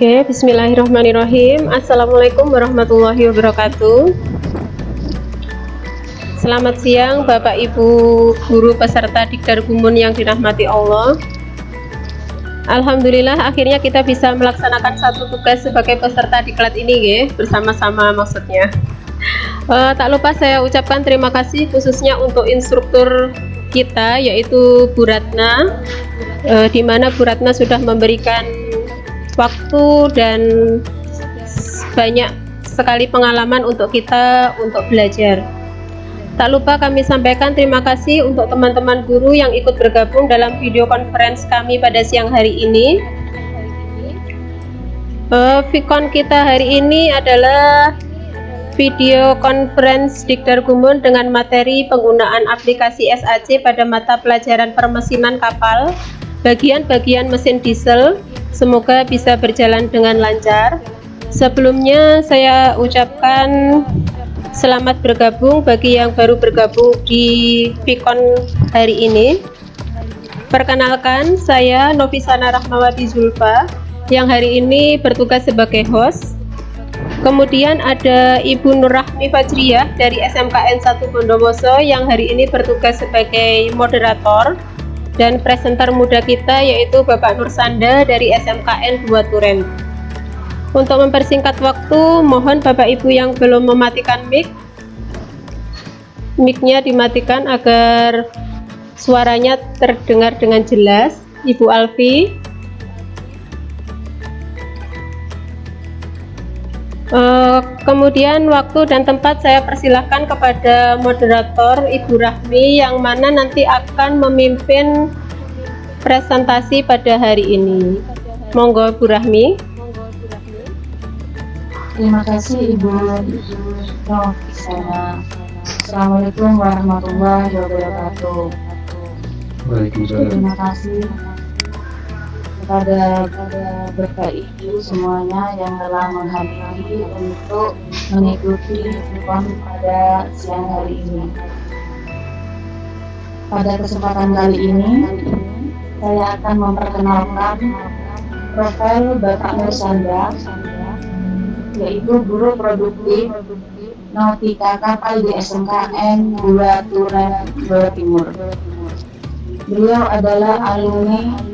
Oke, bismillahirrahmanirrahim. Assalamualaikum warahmatullahi wabarakatuh. Selamat siang Bapak Ibu guru peserta Dikdar Gumun yang dirahmati Allah. Alhamdulillah akhirnya kita bisa melaksanakan satu tugas sebagai peserta diklat ini ya, bersama-sama maksudnya. Tak lupa saya ucapkan terima kasih khususnya untuk instruktur kita yaitu Bu Ratna, di mana Bu Ratna sudah memberikan waktu dan banyak sekali pengalaman untuk kita untuk belajar. Tak lupa kami sampaikan terima kasih untuk teman-teman guru yang ikut bergabung dalam video conference kami pada siang hari ini. Vicon kita hari ini adalah video conference Dikdar Gumun dengan materi penggunaan aplikasi SAC pada mata pelajaran permesinan kapal, bagian-bagian mesin diesel. Semoga bisa berjalan dengan lancar. Sebelumnya saya ucapkan selamat bergabung bagi yang baru bergabung di Vicon hari ini. Perkenalkan, saya Novisana Rahmawati Zulfa yang hari ini bertugas sebagai host. Kemudian ada Ibu Nur Rahmi Fajriyah dari SMKN 1 Bondowoso yang hari ini bertugas sebagai moderator. Dan presenter muda kita yaitu Bapak Nur Sanda dari SMKN 2 Turen. Untuk mempersingkat waktu, mohon Bapak Ibu yang belum mematikan mic-nya dimatikan agar suaranya terdengar dengan jelas. Ibu Alfi. Kemudian waktu dan tempat saya persilahkan kepada moderator Ibu Rahmi yang mana nanti akan memimpin presentasi pada hari ini. Monggo Bu Rahmi. Terima kasih Ibu Novisana. Assalamualaikum warahmatullahi wabarakatuh. Waalaikumsalam. Terima kasih kepada Bapak Ibu semuanya yang telah menghadiri untuk mengikuti Vicon pada siang hari ini. Pada kesempatan kali ini, saya akan memperkenalkan profil Bapak Nur Sanda, yaitu guru produktif Nautika Kapal di SMKN 2 Turen, Jawa Timur. Beliau adalah alumni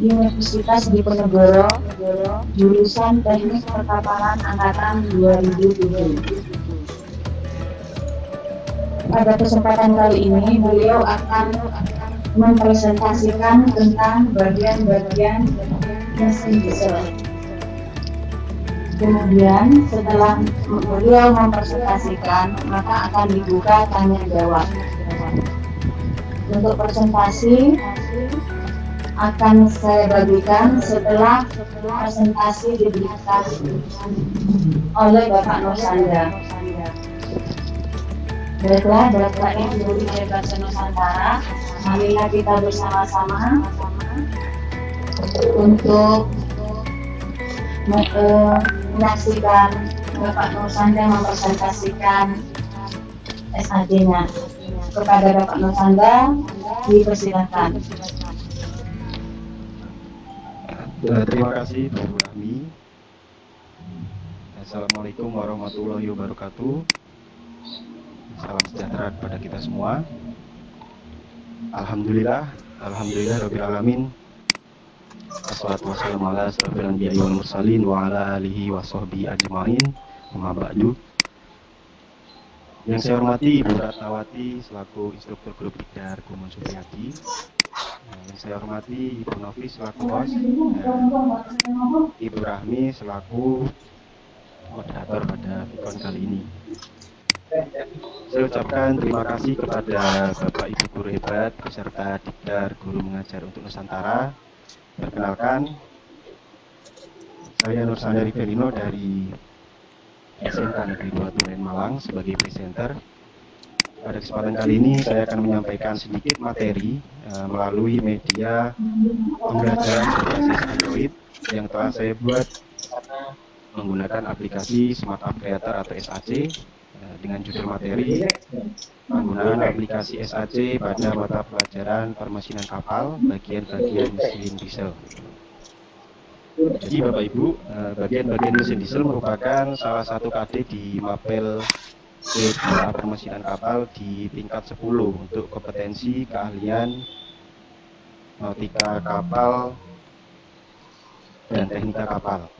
Universitas Diponegoro, jurusan Teknik Perkapalan angkatan 2007. Pada kesempatan kali ini, beliau akan mempresentasikan tentang bagian-bagian mesin diesel. Kemudian setelah beliau mempresentasikan, maka akan dibuka tanya jawab. Untuk presentasi akan saya bagikan setelah presentasi diberikan oleh Bapak Nur Sanda. Baiklah, Bapak Ibu di Bahasa Nusantara, marilah kita bersama-sama untuk menyaksikan Bapak Nur Sanda mempresentasikan SAD-nya. Kepada Bapak Nur Sanda, dipersilakan. Terima kasih Bu Rahmi. Assalamualaikum warahmatullahi wabarakatuh. Salam sejahtera kepada kita semua. Alhamdulillah rabbil alamin. Wassalatu wassalamu ala asyrofil anbiya'i wal mursalin wa ala alihi wa sahbihi ajmain. Amma ba'du. Yang saya hormati Ibu Ratnawati selaku instruktur grup Dikdar Gumun Supriyadi. Yang saya hormati Ibu Novi selaku host dan Ibu Rahmi selaku moderator pada Vicon kali ini. Saya ucapkan terima kasih kepada Bapak Ibu guru hebat beserta Dikdar Guru Mengajar untuk Nusantara. Perkenalkan, saya Nur Sanda Riverino dari SMK Negeri 2 Turen Malang sebagai presenter. Pada kesempatan kali ini saya akan menyampaikan sedikit materi melalui media pembelajaran berbasis Android yang telah saya buat menggunakan aplikasi Smart App Creator atau SAC dengan judul materi penggunaan aplikasi SAC pada mata pelajaran permesinan kapal bagian-bagian mesin diesel. Jadi Bapak Ibu, bagian-bagian mesin diesel merupakan salah satu KD di mapel C2 permesinan kapal di tingkat 10 untuk kompetensi keahlian nautika kapal dan teknika kapal.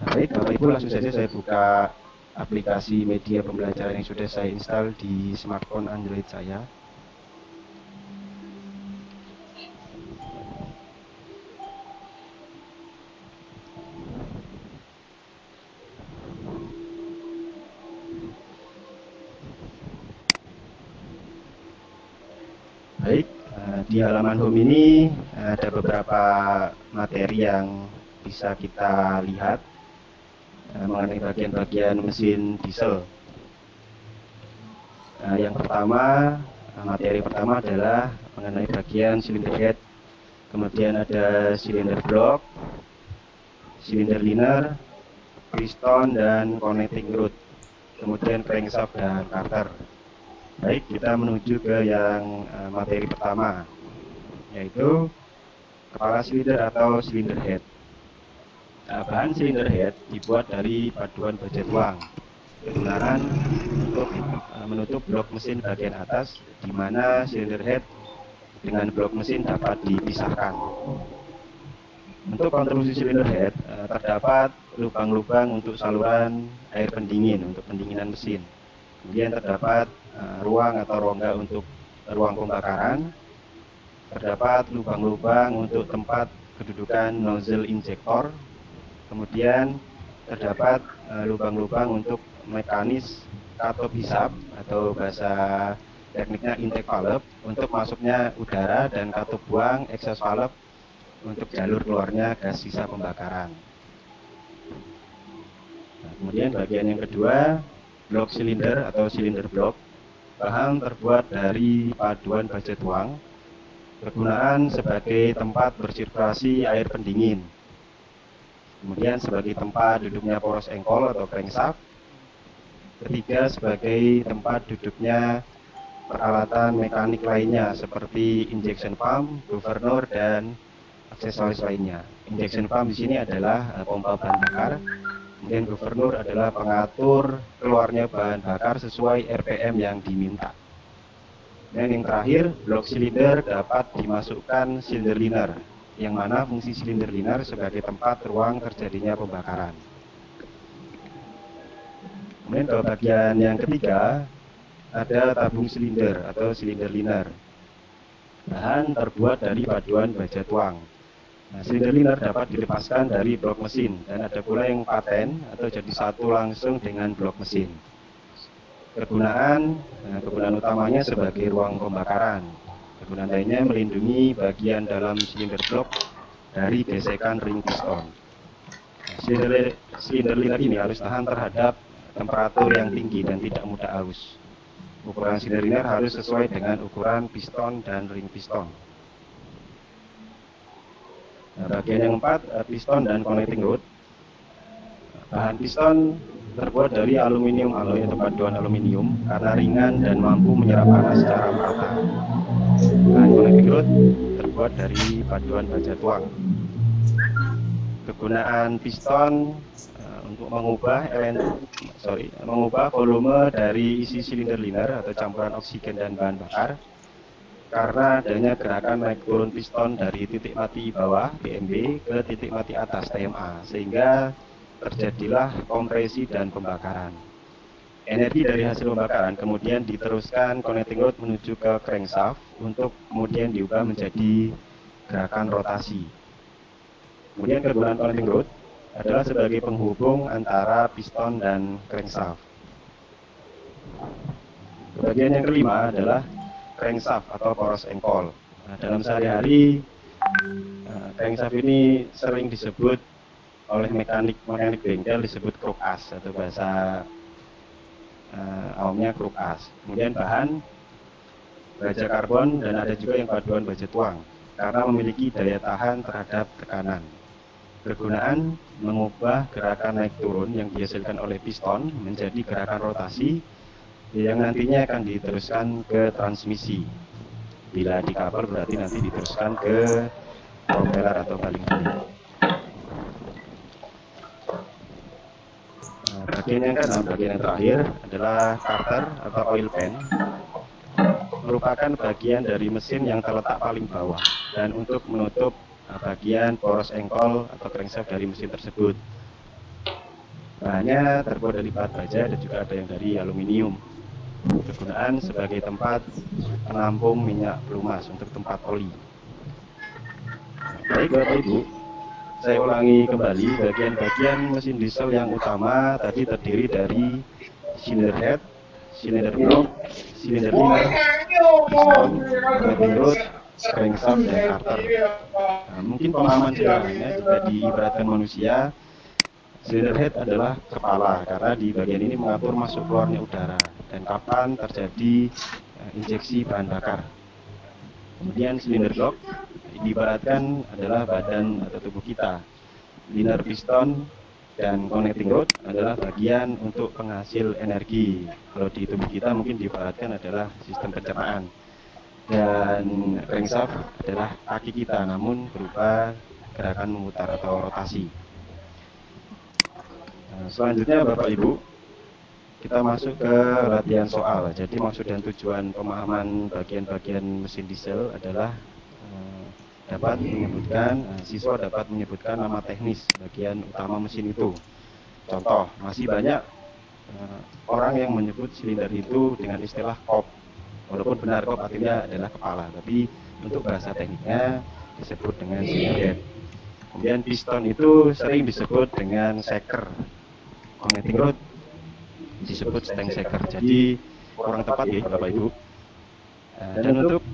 Baik Bapak Ibu, langsung saja saya buka aplikasi media pembelajaran yang sudah saya install di smartphone Android saya. Baik, di halaman home ini ada beberapa materi yang bisa kita lihat mengenai bagian-bagian mesin diesel. Yang pertama, materi pertama adalah mengenai bagian silinder head, kemudian ada silinder block, silinder liner, piston dan connecting rod, kemudian crankshaft dan carter. Baik, kita menuju ke yang materi pertama, yaitu kepala silinder atau silinder head. Bahan silinder head dibuat dari paduan baja tuang. Kegunaan untuk menutup blok mesin bagian atas, di mana silinder head dengan blok mesin dapat dipisahkan. Untuk konstruksi silinder head terdapat lubang-lubang untuk saluran air pendingin untuk pendinginan mesin. Kemudian terdapat ruang atau rongga untuk ruang pembakaran. Terdapat lubang-lubang untuk tempat kedudukan nozzle injektor. Kemudian terdapat lubang-lubang untuk mekanis katup hisap atau bahasa tekniknya intake valve untuk masuknya udara dan katup buang exhaust valve untuk jalur keluarnya gas sisa pembakaran. Nah, kemudian bagian yang kedua, blok silinder atau silinder blok. Bahan terbuat dari paduan baja tuang. Kegunaan sebagai tempat bersirkulasi air pendingin. Kemudian sebagai tempat duduknya poros engkol atau crankshaft. Ketiga, sebagai tempat duduknya peralatan mekanik lainnya seperti injection pump, governor dan aksesoris lainnya. Injection pump di sini adalah pompa bahan bakar. Kemudian governor adalah pengatur keluarnya bahan bakar sesuai RPM yang diminta. Dan yang terakhir, blok silinder dapat dimasukkan silinder liner, yang mana fungsi silinder liner sebagai tempat ruang terjadinya pembakaran. Kemudian ke bagian yang ketiga, ada tabung silinder atau silinder liner. Bahan terbuat dari paduan baja tuang. Nah, silinder liner dapat dilepaskan dari blok mesin dan ada pula yang paten atau jadi satu langsung dengan blok mesin. Kegunaan utamanya sebagai ruang pembakaran. Kegunaan lainnya melindungi bagian dalam silinder blok dari gesekan ring piston. Nah, silinder liner ini harus tahan terhadap temperatur yang tinggi dan tidak mudah aus. Ukuran silinder liner harus sesuai dengan ukuran piston dan ring piston. Nah, bagian yang keempat, piston dan connecting rod. Bahan piston terbuat dari aluminium alloy atau paduan aluminium karena ringan dan mampu menyerap panas secara merata. Bahan connecting rod terbuat dari paduan baja tuang. Kegunaan piston untuk mengubah volume dari isi silinder liner atau campuran oksigen dan bahan bakar. Karena adanya gerakan naik turun piston dari titik mati bawah BMB ke titik mati atas TMA, sehingga terjadilah kompresi dan pembakaran. Energi dari hasil pembakaran kemudian diteruskan connecting rod menuju ke crankshaft untuk kemudian diubah menjadi gerakan rotasi. Kemudian kegunaan connecting rod adalah sebagai penghubung antara piston dan crankshaft. Bagian yang kelima adalah crankshaft atau poros engkol. Nah, dalam sehari-hari crankshaft ini sering disebut oleh mekanik bengkel disebut kruk as atau bahasa awamnya kruk as. Kemudian bahan baja karbon dan ada juga yang paduan baja tuang karena memiliki daya tahan terhadap tekanan. Kegunaan mengubah gerakan naik turun yang dihasilkan oleh piston menjadi gerakan rotasi yang nantinya akan diteruskan ke transmisi. Bila di kapal berarti nanti diteruskan ke propeller atau baling-baling. Bagian yang keenam, bagian yang terakhir adalah carter atau oil pan, merupakan bagian dari mesin yang terletak paling bawah dan untuk menutup bagian poros engkol atau crankshaft dari mesin tersebut. Bahannya terbuat dari bahan baja dan juga ada yang dari aluminium. Kegunaan sebagai tempat penampung minyak pelumas untuk tempat oli. Baik Bapak Ibu, saya ulangi kembali, bagian-bagian mesin diesel yang utama tadi terdiri dari cylinder head, cylinder block, cylinder liner, piston, connecting rod, crankshaft, dan carter. Mungkin pemahaman sederhananya jika diibaratkan manusia, cylinder head adalah kepala karena di bagian ini mengatur masuk keluarnya udara dan kapan terjadi injeksi bahan bakar. Kemudian cylinder block diibaratkan adalah badan atau tubuh kita. Liner, piston, dan connecting rod adalah bagian untuk penghasil energi. Kalau di tubuh kita mungkin diibaratkan adalah sistem pencernaan. Dan crankshaft adalah kaki kita, namun berupa gerakan memutar atau rotasi. Selanjutnya Bapak Ibu, kita masuk ke latihan soal. Jadi maksud dan tujuan pemahaman bagian-bagian mesin diesel adalah siswa dapat menyebutkan nama teknis bagian utama mesin itu. Contoh, masih banyak orang yang menyebut silinder itu dengan istilah kop. Walaupun benar kop artinya adalah kepala, tapi untuk bahasa tekniknya disebut dengan cylinder head. Kemudian piston itu sering disebut dengan shaker. Connecting rod disebut stang shaker. Jadi kurang tepat ya Bapak Ibu. Dan untuk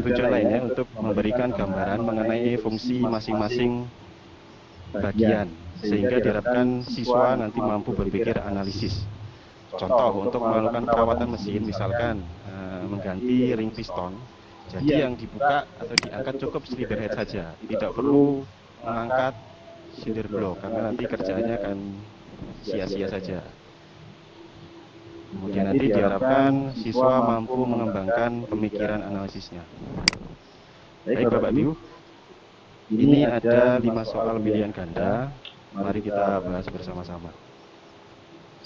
tujuan lainnya untuk memberikan gambaran mengenai fungsi masing-masing bagian sehingga diharapkan siswa nanti mampu berpikir analisis. Contoh, untuk melakukan perawatan mesin misalkan mengganti ring piston, jadi yang dibuka atau diangkat cukup cylinder head saja, tidak perlu mengangkat cylinder block karena nanti kerjanya akan sia-sia saja. Kemudian nanti diharapkan siswa mampu mengembangkan pemikiran analisisnya. Baik Bapak Ibu, ini ada 5 soal pilihan ganda. Mari kita bahas bersama-sama.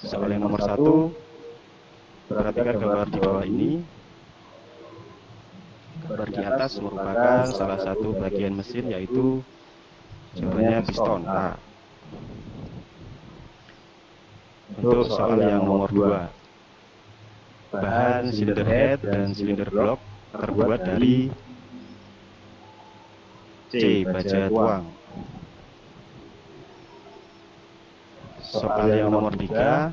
Soal yang nomor 1, perhatikan gambar di bawah ini. Gambar di atas merupakan salah satu bagian mesin, yaitu jawabannya piston A. Untuk soal yang nomor 2, bahan cylinder head dan cylinder block terbuat dari C. Baja tuang. Soal yang nomor 3,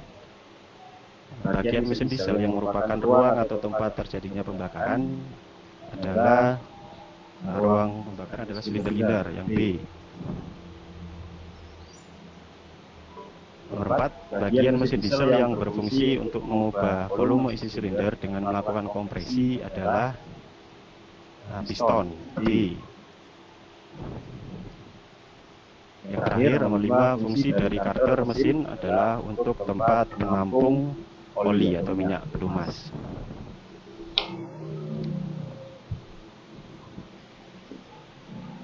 bagian mesin diesel yang merupakan ruang atau tempat terjadinya pembakaran adalah silinder liner yang B. Nomor 4, bagian mesin diesel yang berfungsi untuk mengubah volume isi silinder dengan melakukan kompresi adalah piston D. Yang terakhir, nomor 5, fungsi dari carter mesin adalah untuk tempat menampung oli atau minyak pelumas.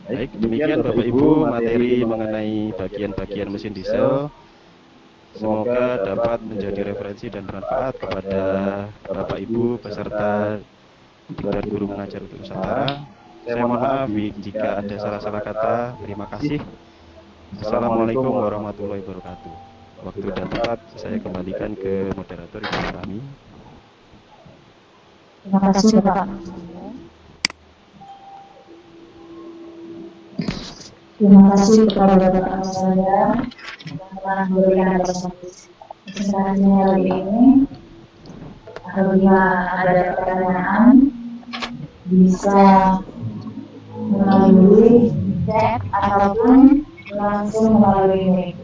Baik, demikian Bapak Ibu materi mengenai bagian-bagian mesin diesel. Semoga dapat menjadi referensi dan bermanfaat kepada Bapak Ibu peserta Diklat Guru Mengajar untuk Nusantara. Saya mohon maaf jika ada salah-salah kata. Terima kasih. Assalamualaikum warahmatullahi wabarakatuh. Waktu dan tempat saya kembalikan ke moderator Ibu Fahmi. Terima kasih Bapak. Terima kasih kepada Bapak saya yang telah memberikan presentasinya hari ini. Apabila ada pertanyaan, bisa melalui chat ataupun langsung melalui link.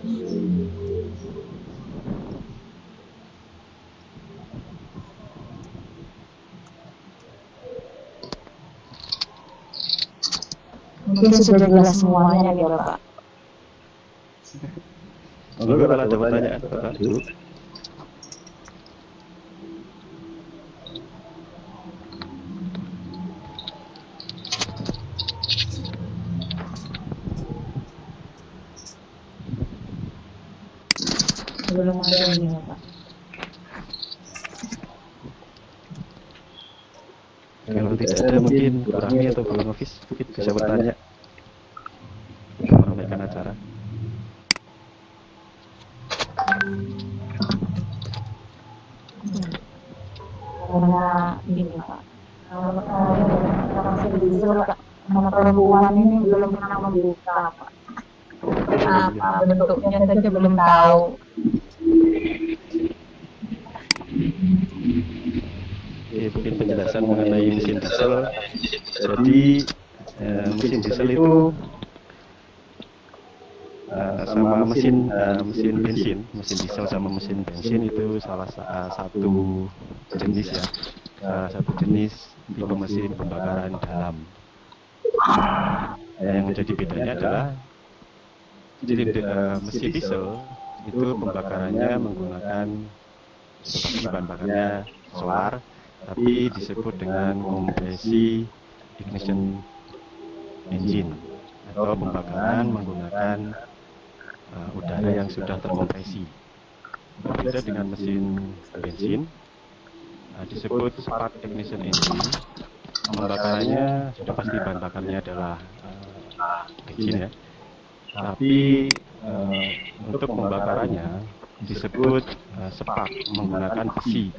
Mungkin sudah jelas semuanya ya Bapak. Semoga kalau ada pertanyaan Bapak dulu. belum ada ini Bapak. Kalau tidak ada mungkin Bu Rahmi atau Bu Nofis mungkin bisa bertanya meramaikan acara. Karena ini Pak, masih diesel Pak, nama perempuan ini belum pernah membuka Pak. Apa bentuknya saja belum tahu. Oke, mungkin penjelasan mengenai mesin diesel. Jadi mesin diesel itu sama mesin bensin, mesin diesel sama mesin bensin itu salah satu jenis ya, salah satu jenis tipe mesin pembakaran dalam. Yang menjadi bedanya adalah mesin diesel itu pembakarannya menggunakan seperti bahan bakarnya solar, tapi disebut dengan kompresi ignition engine atau pembakaran menggunakan udara yang sudah terkompresi. Berbeda dengan mesin bensin, disebut spark ignition engine. Pembakarannya sudah pasti bahan bakarnya adalah bensin ya. Tapi untuk pembakarannya disebut spark menggunakan busi.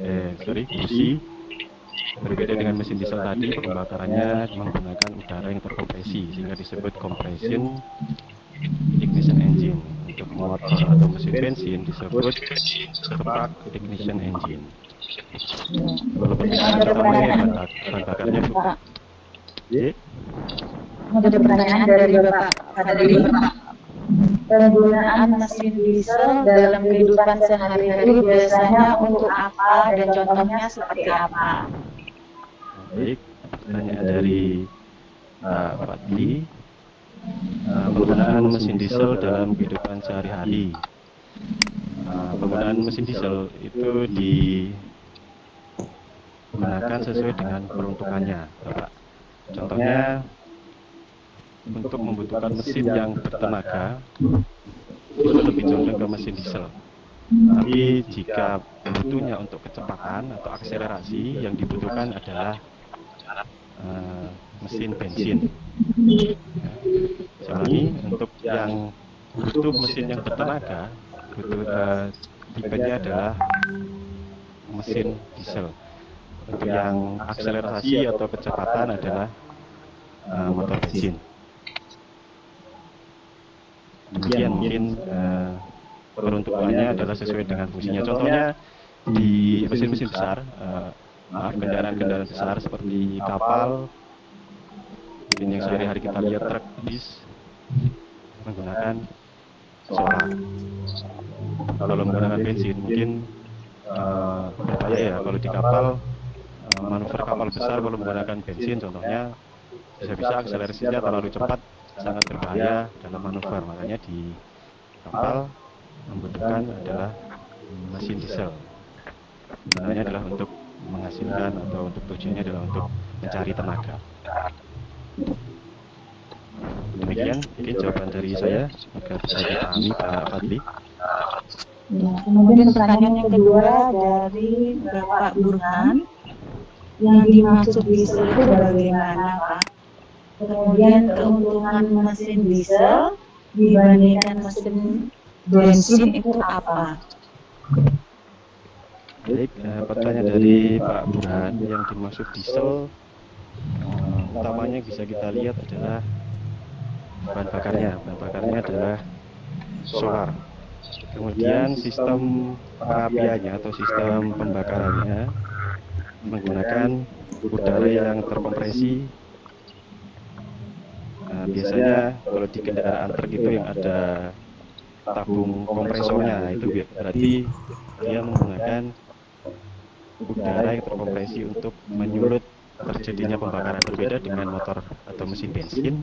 Berbeda dengan mesin diesel tadi, pembakarannya menggunakan udara yang terkompresi sehingga disebut compression ignition engine. Untuk motor atau mesin bensin disebut spark ignition engine. Kalau perbedaan utamanya bahan bakarnya Pak, ya. ada pertanyaan dari Bapak tadi. Penggunaan mesin diesel dalam kehidupan sehari-hari biasanya untuk apa dan contohnya seperti apa? Baik, pertanyaan dari Pak Fadli. Penggunaan mesin diesel dalam kehidupan sehari-hari. Penggunaan mesin diesel itu digunakan sesuai dengan peruntukannya, Bapak. Contohnya, untuk membutuhkan mesin yang bertenaga, itu lebih condong ke mesin diesel. Tapi jika butuhnya untuk kecepatan atau akselerasi, yang dibutuhkan adalah mesin bensin. Soalnya untuk yang butuh mesin yang bertenaga, tipenya adalah mesin diesel. Untuk yang akselerasi atau kecepatan adalah motor bensin. Demikian mungkin peruntukannya adalah sesuai dengan fungsinya. Contohnya di mesin-mesin besar, kendaraan-kendaraan besar seperti kapal, mungkin yang sehari-hari kita lihat truk, bis, menggunakan solar. Kalau menggunakan bensin mungkin berbahaya ya. Kalau di kapal, manuver kapal besar kalau menggunakan bensin contohnya bisa-bisa akselerasinya terlalu cepat, sangat berbahaya dalam manuver. Makanya di kapal membutuhkan adalah mesin diesel. Sebenarnya adalah untuk menghasilkan atau untuk tujuannya adalah untuk mencari tenaga. Demikian mungkin jawaban dari saya, semoga bisa dipahami Pak Fadli. Ya, kemudian pertanyaan yang kedua dari Bapak Burhan, yang dimaksud diesel itu bagaimana Pak? Kemudian keuntungan mesin diesel dibandingkan mesin bensin itu apa? Baik, pertanyaan dari Pak Burhan, yang dimaksud diesel utamanya bisa kita lihat adalah bahan bakarnya. Bahan bakarnya adalah solar. Kemudian sistem pengapiannya atau sistem pembakarannya menggunakan udara yang terkompresi. Biasanya kalau di kendaraan truk itu yang ada tabung kompresornya, itu berarti dia menggunakan udara yang terkompresi untuk menyulut terjadinya pembakaran. Berbeda dengan motor atau mesin bensin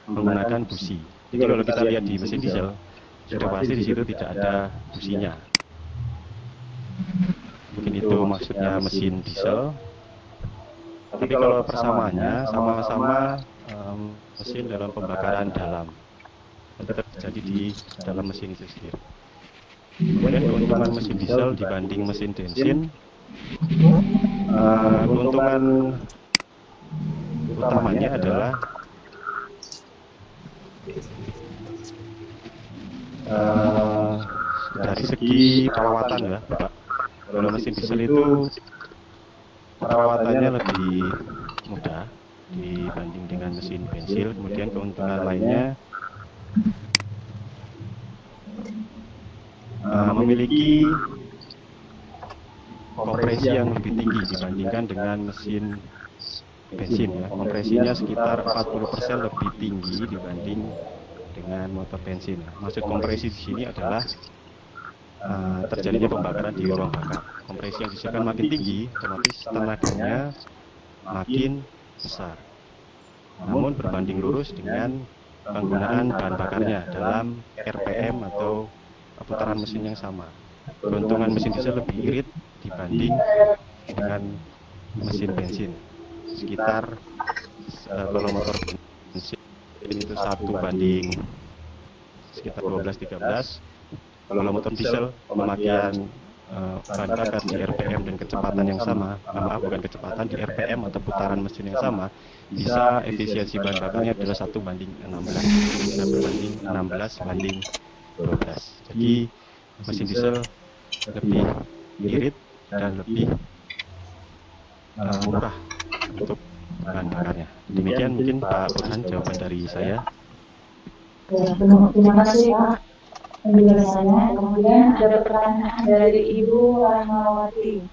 menggunakan busi. Jadi kalau kita lihat di mesin diesel, sudah pasti di situ tidak ada businya. Mungkin itu maksudnya mesin diesel. Tapi kalau persamaannya sama-sama mesin dalam pembakaran dalam, tetap terjadi di dalam mesin itu sendiri. Kemudian keuntungan mesin diesel dibanding mesin bensin, keuntungan utamanya adalah dari segi perawatan ya, Bapak. Kalau mesin diesel itu perawatannya lebih mudah dibanding dengan mesin bensin. Kemudian keuntungan lainnya memiliki kompresi yang lebih tinggi dibandingkan dengan mesin bensin ya. Kompresinya sekitar 40% lebih tinggi dibanding dengan motor bensin. Maksud kompresi di sini adalah terjadinya pembakaran di ruang bakar. Kompresi yang dihasilkan makin tinggi, otomatis tenaganya makin besar. Namun berbanding lurus dengan penggunaan bahan bakarnya dalam RPM atau putaran mesin yang sama. Keuntungan mesin diesel lebih irit dibanding dengan mesin bensin. Sekitar kalau motor bensin itu 1 banding sekitar 12-13. Kalau motor diesel pemakaian bahan bakar di RPM dan kecepatan yang sama, bukan kecepatan, di RPM atau putaran mesin yang sama, bisa efisiensi bahan bakarnya adalah 1:16, bisa berbanding 16:12. Jadi mesin diesel lebih irit dan lebih murah untuk bahan bakarnya. Demikian mungkin Pak Burhan jawaban dari saya. Ya, terima kasih Pak penjelasannya. Kemudian ada pertanyaan dari Ibu Rahmawati.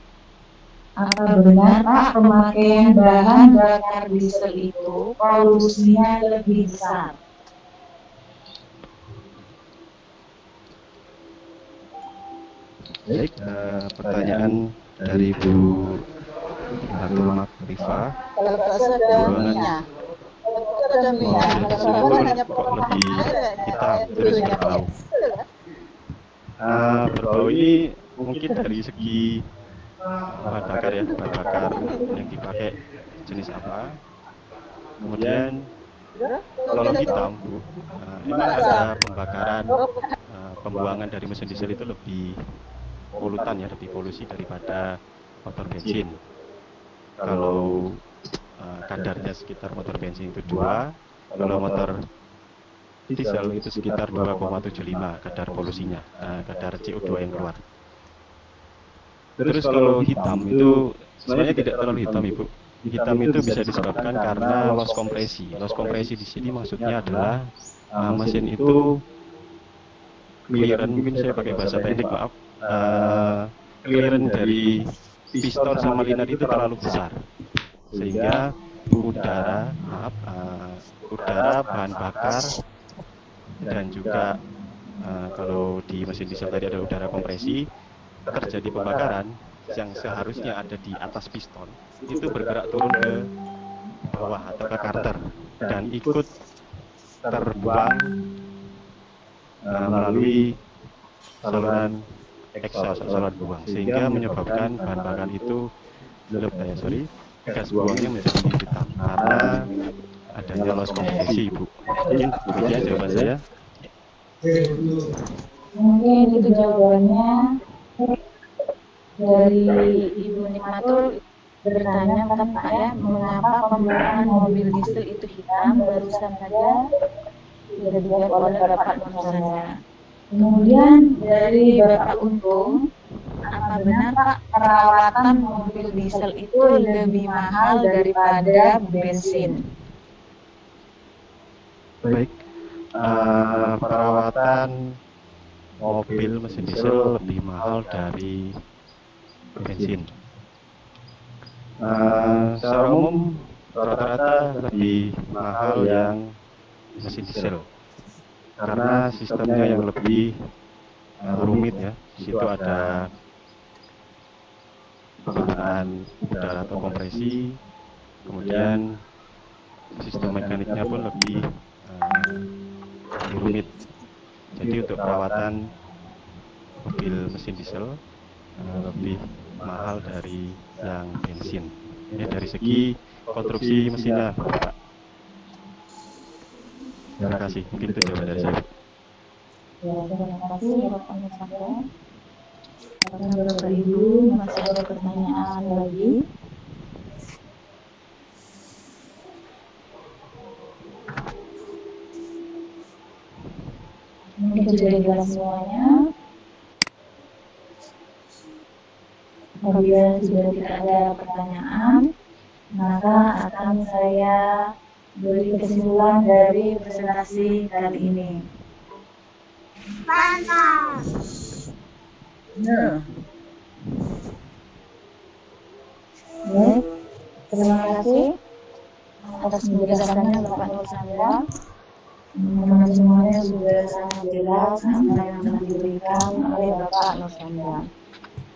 Apa benar Pak pemakaian bahan bakar diesel itu polusinya lebih besar? Baik, pertanyaan dari Bu Hatul Makrifah. Kalau bakso ada minyak. Kalau bakso ada minyak. Kalau hanya kok lebih hitam terus berbau. Berbau ini mungkin dari segi bahan bakar ya, bahan bakar yang dipakai jenis apa. Kemudian kalau hitam Bu, memang ada pembakaran, pembuangan dari mesin diesel itu lebih polutan ya, lebih polusi daripada motor bensin. Kalau kadarnya sekitar motor bensin itu 2, kalau motor diesel itu sekitar 2,75 kadar polusinya, kadar CO2 yang keluar. Terus kalau hitam itu sebenarnya tidak terlalu hitam Ibu. Hitam itu bisa disebabkan karena loss kompresi. Loss kompresi di sini maksudnya adalah mesin itu clearance, mungkin saya pakai bahasa teknik maaf, clearance dari piston sama linar itu terlalu besar, sehingga udara bahan bakar dan juga kalau di mesin diesel tadi ada udara kompresi, terjadi pembakaran yang seharusnya ada di atas piston itu bergerak turun ke bawah atau ke karter dan ikut terbuang melalui saluran exhaust, saluran buang, sehingga menyebabkan bahan bakar itu gas buangnya menjadi hitam karena adanya loss kompresi Ibu. Mungkin demikian jawaban saya. Mungkin itu jawabannya. Dari Ibu Nikmatul bertanya kan Pak ya, mengapa pembuangan mobil diesel itu hitam? Barusan saja sudah dijawab oleh Bapak Nursannya. Kemudian dari Bapak Untung, apa benar Pak perawatan mobil diesel itu lebih mahal daripada bensin? Baik, perawatan mobil mesin diesel lebih mahal dari bensin. Secara umum rata-rata lebih mahal yang mesin diesel karena sistemnya yang lebih rumit ya. Di situ ada penggunaan udara atau kompresi, kemudian sistem mekaniknya pun lebih rumit. Jadi untuk perawatan mobil mesin diesel lebih mahal dari yang bensin. Ya, dari segi konstruksi mesinnya, Pak. Terima kasih. Mungkin itu jawaban dari saya. Ya, terima kasih Bapak Nur Sanda. Apakah Bapak Ibu masih ada pertanyaan lagi? Mungkin sudah jelas semuanya. Apabila sudah tidak ada pertanyaan, maka akan saya beri kesimpulan dari presentasi kali ini. Baik, terima kasih atas penjelasannya Bapak Nur Sanda. Teman-teman semuanya sudah sangat jelas apa yang telah diberikan oleh Bapak Nur Sanda.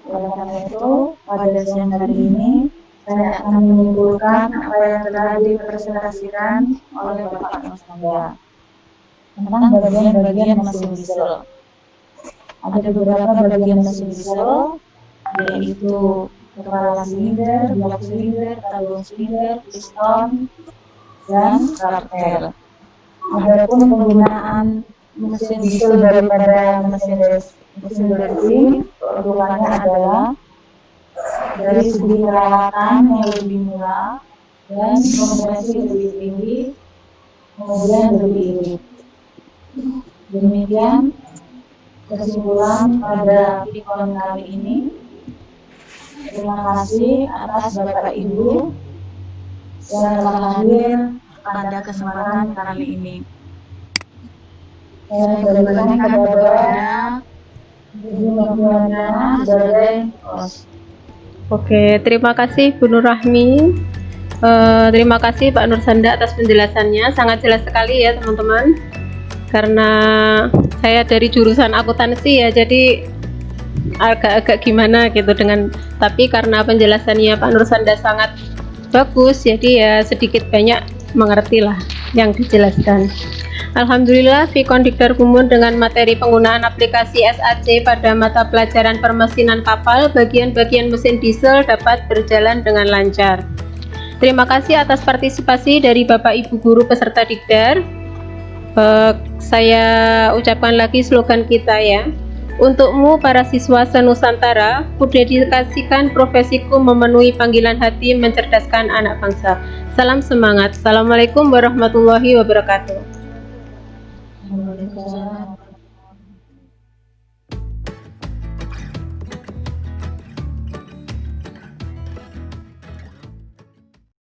Oleh karena itu, pada siang hari ini saya akan menyimpulkan apa yang telah dipresentasikan oleh Bapak Nur Sanda tentang bagian-bagian mesin diesel. Ada beberapa bagian mesin diesel, yaitu kepala silinder, blok silinder, tabung silinder, piston, dan karter. Adapun penggunaan mesin diesel daripada mesin bensin, keuntungannya adalah dari segi perawatan yang lebih murah dan kompresi lebih tinggi, kemudian lebih irit. Demikian kesimpulan pada Pikon kali ini. Terima kasih atas Bapak Ibu yang telah hadir pada kesempatan kali ini. Saya berikan kepada Ibu Noviana sebagai host. Oke, terima kasih Bu Nur Rahmi. Terima kasih Pak Nur Sanda atas penjelasannya, sangat jelas sekali ya teman-teman. Karena saya dari jurusan akuntansi ya, jadi agak-agak gimana gitu tapi karena penjelasannya Pak Nur Sanda sangat bagus, jadi ya sedikit banyak mengerti lah yang dijelaskan. Alhamdulillah, Pikon Dikter Kumun dengan materi penggunaan aplikasi SAC pada mata pelajaran permesinan kapal bagian-bagian mesin diesel dapat berjalan dengan lancar. Terima kasih atas partisipasi dari Bapak Ibu Guru peserta Dikter. Saya ucapkan lagi slogan kita ya. Untukmu para siswa senusantara, kudedikasikan profesiku memenuhi panggilan hati mencerdaskan anak bangsa. Salam semangat. Assalamualaikum warahmatullahi wabarakatuh. Waalaikumsalam.